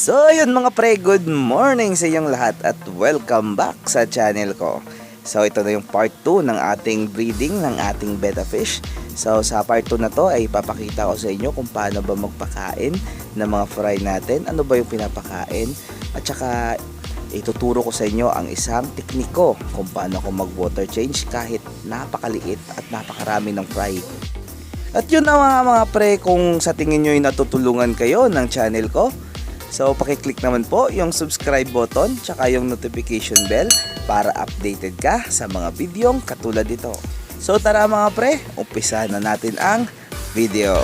So yun mga pre, good morning sa inyong lahat at welcome back sa channel ko. So ito na yung part 2 ng ating breeding ng ating betta fish. So sa part 2 na to ay papakita ko sa inyo kung paano ba magpakain ng mga fry natin, ano ba yung pinapakain, at saka ituturo ko sa inyo ang isang tekniko kung paano ako mag water change kahit napakaliit at napakarami ng fry. At yun na mga pre, kung sa tingin nyo ay natutulungan kayo ng channel ko, so pakiclick naman po yung subscribe button tsaka yung notification bell para updated ka sa mga videong katulad dito. So tara mga pre, umpisa na natin ang video.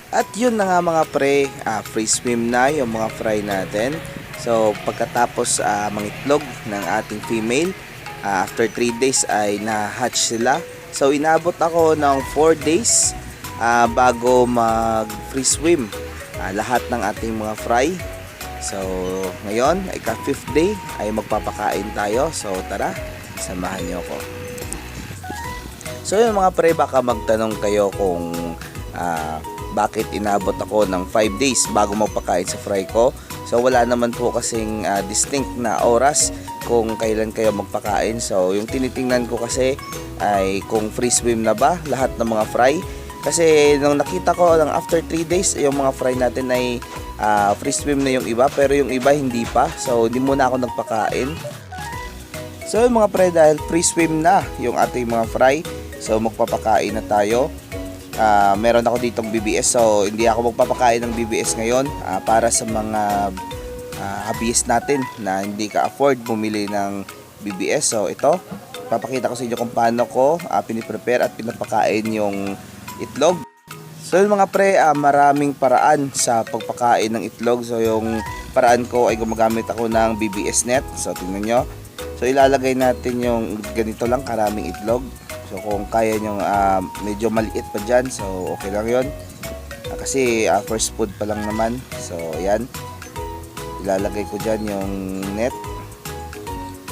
At yun na nga mga pre, free swim na yung mga fry natin. So pagkatapos mangitlog ng ating female, after 3 days ay na-hatch sila. So inabot ako ng 4 days bago mag free swim lahat ng ating mga fry. So ngayon, ika 5th day ay magpapakain tayo. So tara, samahan niyo ako. So yun mga pre, baka magtanong kayo kung bakit inabot ako ng 5 days bago magpakain sa fry ko. So wala naman po kasing distinct na oras kung kailan kayo magpakain. So yung tinitingnan ko kasi ay kung free swim na ba lahat ng mga fry. Kasi nung nakita ko lang after 3 days yung mga fry natin ay free swim na yung iba, pero yung iba hindi pa. So hindi muna ako nagpakain. So yung mga pre, dahil free swim na yung ating mga fry, so magpapakain na tayo. Meron ako ditong BBS, so hindi ako magpapakain ng BBS ngayon para sa mga hobbyist natin na hindi ka afford bumili ng BBS. So ito, papakita ko sa inyo kung paano ko piniprepare at pinapakain yung itlog. So yung mga pre, maraming paraan sa pagpakain ng itlog. So yung paraan ko ay gumagamit ako ng BBS net. So tingnan nyo, so ilalagay natin yung ganito lang karaming itlog. So kung kaya nyo medyo maliit pa dyan, so okay lang yun. Kasi first food pa lang naman. So yan, ilalagay ko dyan yung net.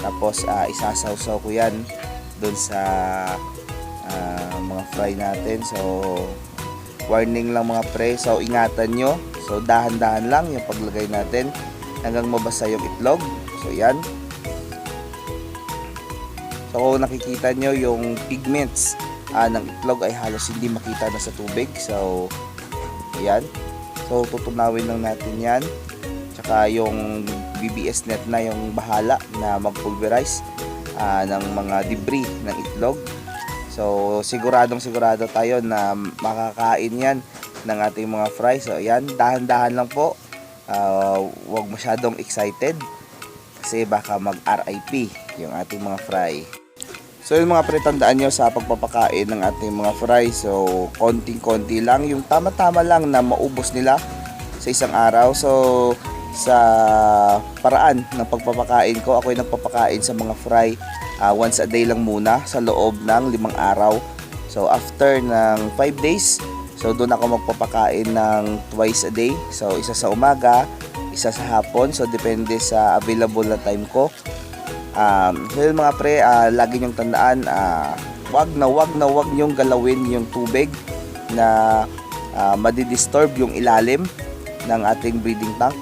Tapos isasawsaw ko yan dun sa mga fry natin. So warning lang mga pre, so ingatan nyo. So dahan-dahan lang yung paglagay natin hanggang mabasa yung itlog. So yan. So kung nakikita nyo yung pigments ng itlog ay halos hindi makita na sa tubig. So yan. So tutunawin lang natin yan. Tsaka yung BBS net na yung bahala na mag-pulverize ng mga debris ng itlog. So siguro tayo na makakain yan ng ating mga fry. So yan, dahan-dahan lang po. Huwag masyadong excited kasi baka mag-RIP yung ating mga fry. So yung mga pre, tandaan nyo sa pagpapakain ng ating mga fry, so konting-konti lang, yung tama-tama lang na maubos nila sa isang araw. So sa paraan ng pagpapakain ko, ako ay nagpapakain sa mga fry once a day lang muna sa loob ng 5 araw. So after ng 5 days, so doon ako magpapakain ng twice a day. So isa sa umaga, isa sa hapon, so depende sa available na time ko. So yun mga pre, lagi nyong tandaan, wag nyong galawin yung tubig na madidisturb yung ilalim ng ating breeding tank.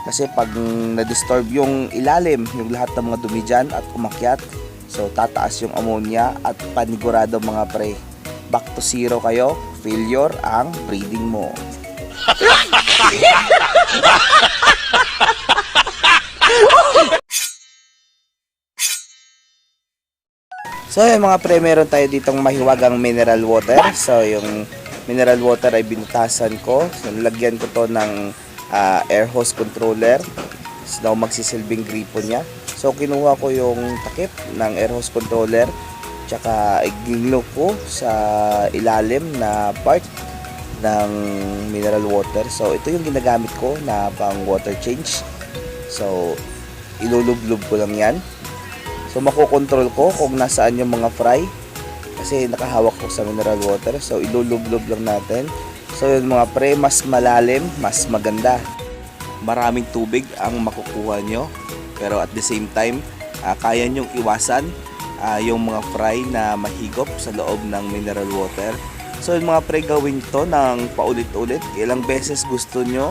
Kasi pag na-disturb yung ilalim, yung lahat ng mga dumi dyan at umakyat, so tataas yung ammonia at panigurado mga pre, back to zero kayo, failure ang breeding mo. So yung mga pre, meron tayo ditong mahiwagang mineral water. So yung mineral water ay binutasan ko. So nilagyan ko to ng air hose controller. So magsisilbing gripo niya. So kinuha ko yung takip ng air hose controller. Tsaka iginlo ko sa ilalim na part ng mineral water. So ito yung ginagamit ko na pang water change. So ilulublob ko lang yan. So makokontrol ko kung nasaan yung mga fry kasi nakahawak ko sa mineral water. So ilulublob lang natin. So yun mga pre, mas malalim, mas maganda. Maraming tubig ang makukuha nyo, pero at the same time kaya nyong iwasan yung mga fry na mahigop sa loob ng mineral water. So yun mga pre, gawin to ng paulit-ulit. Ilang beses gusto nyo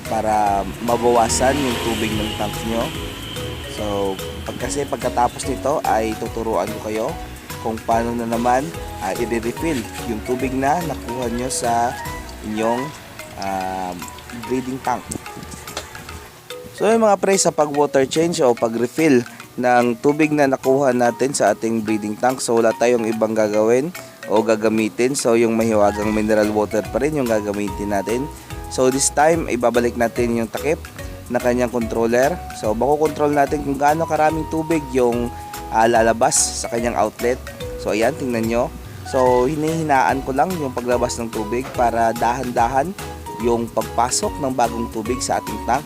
para mabawasan yung tubig ng tank nyo. So kasi pagkatapos nito ay tuturuan ko kayo kung paano na naman i-refill yung tubig na nakuha nyo sa inyong breeding tank. So yung mga pre, sa pag water change o pag refill ng tubig na nakuha natin sa ating breeding tank, so wala tayong ibang gagawin o gagamitin. So yung mahiwagang mineral water pa rin yung gagamitin natin. So this time ibabalik natin yung takip na kanyang controller. So makokontrol natin kung gaano karaming tubig yung lalabas sa kanyang outlet. So ayan, tingnan nyo. So hinihinaan ko lang yung paglabas ng tubig para dahan-dahan yung pagpasok ng bagong tubig sa ating tank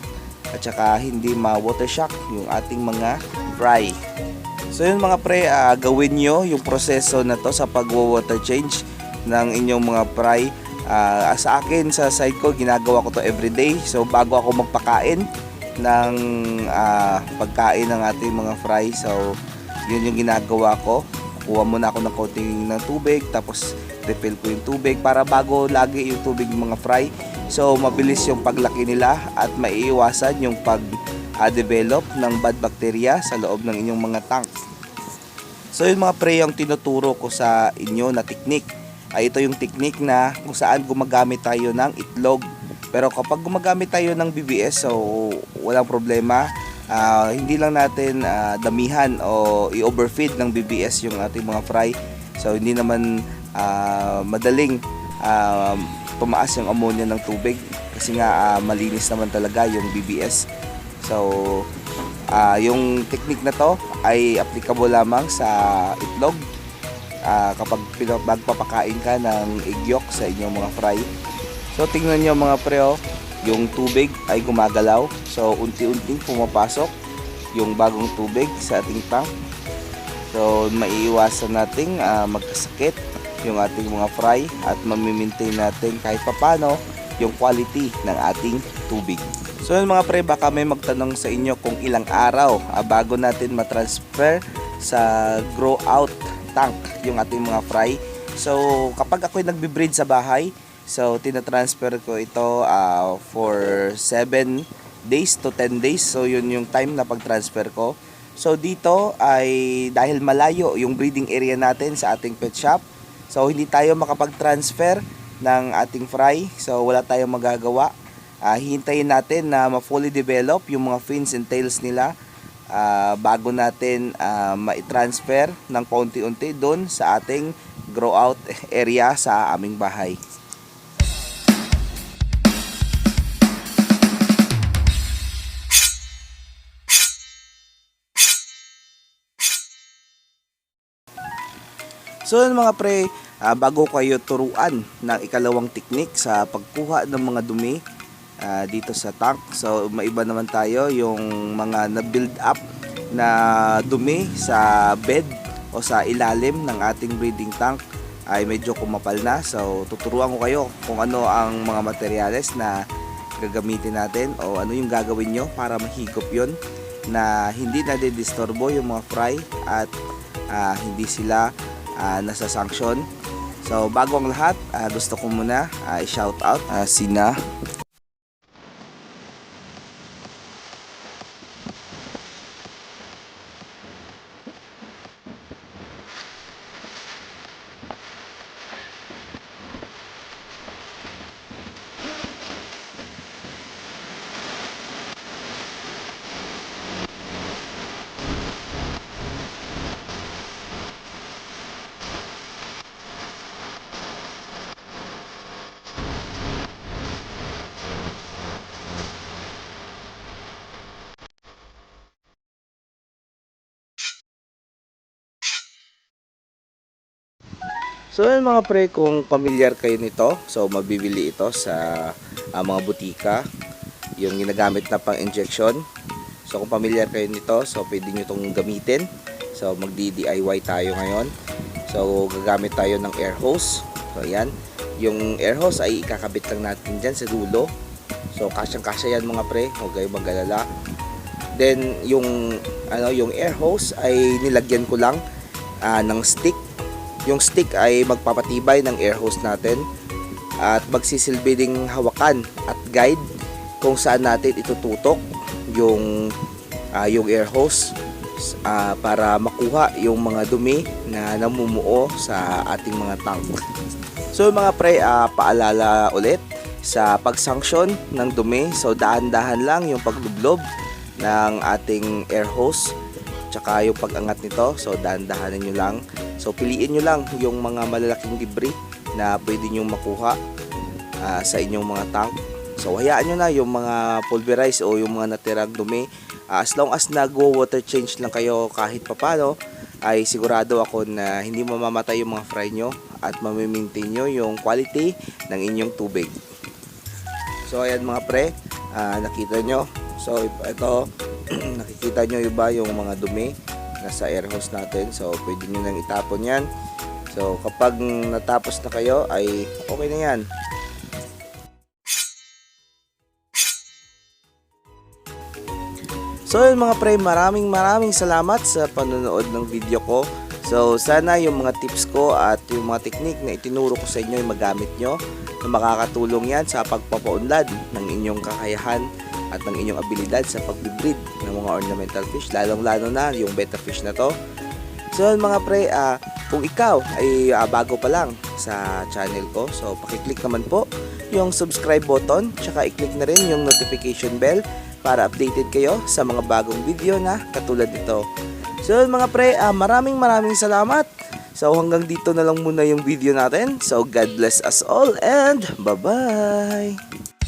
at saka hindi ma-water shock yung ating mga fry. So yun mga pre, gawin nyo yung proseso na to sa pag-water change ng inyong mga fry. Sa akin, sa side ko, ginagawa ko to everyday. So bago ako magpakain ng pagkain ng ating mga fry, so yun yung ginagawa ko. Kuha muna ako ng konting ng tubig, tapos refill ko yung tubig para bago lagi yung tubig ng mga fry. So mabilis yung paglaki nila at maiiwasan yung pag-develop ng bad bacteria sa loob ng inyong mga tank. So yun mga pre, yung tinuturo ko sa inyo na technique ay ito yung technique na kung saan gumagamit tayo ng itlog. Pero kapag gumagamit tayo ng BBS, so walang problema. Hindi lang natin damihan o i-overfeed ng BBS yung ating mga fry. So hindi naman madaling tumaas yung ammonia ng tubig kasi nga malinis naman talaga yung BBS. So yung technique na to ay applicable lamang sa itlog. Kapag magpapakain ka ng egg yolk sa inyong mga fry. So tingnan nyo mga pre, yung tubig ay gumagalaw. So unti-unting pumapasok yung bagong tubig sa ating tank. So maiiwasan nating magkasakit yung ating mga fry at mamimaintain natin kahit papano yung quality ng ating tubig. So yun mga pre, baka may magtanong sa inyo kung ilang araw bago natin matransfer sa grow out tank yung ating mga fry. So kapag ako'y nagbe-breed sa bahay, so tina-transfer ko ito for 7 days to 10 days. So yun yung time na pag-transfer ko. So dito ay dahil malayo yung breeding area natin sa ating pet shop, so hindi tayo makapag-transfer ng ating fry. So wala tayong magagawa. Hihintayin natin na ma-fully develop yung mga fins and tails nila bago natin ma-transfer ng paunti-unti doon sa ating grow out area sa aming bahay. So yun mga pre, bago kayo turuan ng ikalawang technique sa pagkuha ng mga dumi dito sa tank. So maiba naman tayo, yung mga na-build up na dumi sa bed o sa ilalim ng ating breeding tank ay medyo kumapal na. So tuturuan ko kayo kung ano ang mga materyales na gagamitin natin o ano yung gagawin nyo para mahigop yon na hindi nadidisturbo yung mga fry at hindi sila nasa sanction. So bago ang lahat, gusto ko muna i-shout out sina So yun mga pre, kung pamilyar kayo nito, so mabibili ito sa mga butika, yung ginagamit na pang injection. So kung pamilyar kayo nito, so pwede nyo itong gamitin. So magdi-DIY tayo ngayon. So gagamit tayo ng air hose. So ayan, yung air hose ay ikakabit lang natin dyan sa dulo. So kasyang-kasya yan mga pre, huwag kayong mag-alala. Then yung air hose ay nilagyan ko lang ng stick. Yung stick ay magpapatibay ng air hose natin at magsisilbi ding hawakan at guide kung saan natin itututok yung air hose para makuha yung mga dumi na namumuo sa ating mga tank. So mga pre, paalala ulit sa pagsanction ng dumi. So dahan-dahan lang yung paglublob ng ating air hose tsaka yung pag-angat nito. So dahan-dahanin nyo lang. So piliin nyo lang yung mga malalaking debris na pwede nyo makuha sa inyong mga tank. So hayaan nyo na yung mga pulverize o yung mga natirang dumi. As long as nag-water change lang kayo kahit papano, ay sigurado ako na hindi mamamatay yung mga fry nyo at mamimaintain nyo yung quality ng inyong tubig. So ayan mga pre, nakita nyo. So ito, nakikita nyo ba yung mga dumi nasa air hose natin. So pwede nyo nang itapon yan. So kapag natapos na kayo ay okay na yan. So yun mga pre, maraming salamat sa panonood ng video ko. So sana yung mga tips ko at yung mga technique na itinuro ko sa inyo ay magamit nyo, na makakatulong yan sa pagpapaunlad ng inyong kakayahan at ng inyong abilidad sa pagbibreed ng mga ornamental fish, lalong lalo na yung betta fish na to. So yun mga pre, kung ikaw ay bago pa lang sa channel ko, so pakiclick naman po yung subscribe button, tsaka i-click na rin yung notification bell para updated kayo sa mga bagong video na katulad nito. So mga pre, maraming salamat. So hanggang dito na lang muna yung video natin. So God bless us all and bye-bye.